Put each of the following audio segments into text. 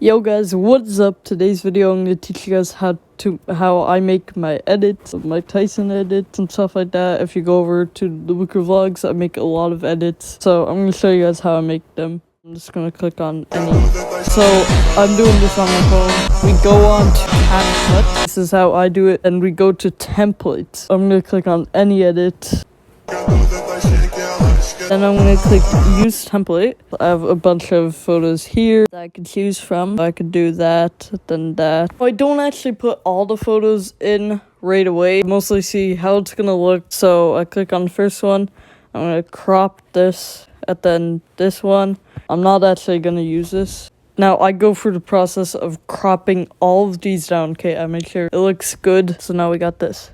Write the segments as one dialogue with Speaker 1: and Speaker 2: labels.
Speaker 1: Yo guys, what's up? Today's video I'm gonna teach you guys how I make my edits, Mike Tyson edits and stuff like that. If you go over to the Wicker Vlogs, I make a lot of edits. So I'm gonna show you guys how I make them. I'm just gonna click on any. So I'm doing this on my phone. We go on to CapCut. This is how I do it, and we go to templates. I'm gonna click on any edit. Then I'm gonna click use template. I have a bunch of photos here that I could choose from. I could do that, then that. I don't actually put all the photos in right away. Mostly see how it's gonna look. So I click on the first one. I'm gonna crop this, and then this one. I'm not actually gonna use this. Now I go through the process of cropping all of these down. Okay, I make sure it looks good. So now we got this.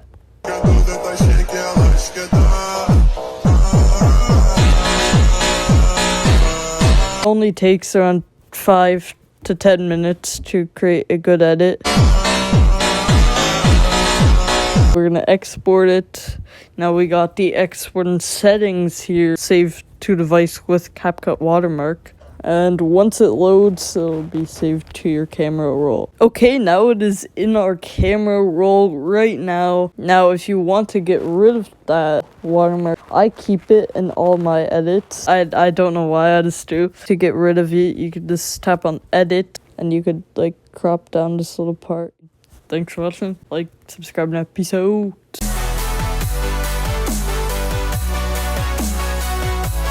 Speaker 1: Only takes around 5 to 10 minutes to create a good edit. We're gonna export it. Now we got the export and settings here. Save to device with CapCut watermark. And once it loads, it'll be saved to your camera roll. Okay, now it is in our camera roll right now. Now, if you want to get rid of that watermark, I keep it in all my edits. I don't know why, I just do. To get rid of it, you could just tap on edit, and you could like crop down this little part. Thanks for watching. Like, subscribe now. Peace out.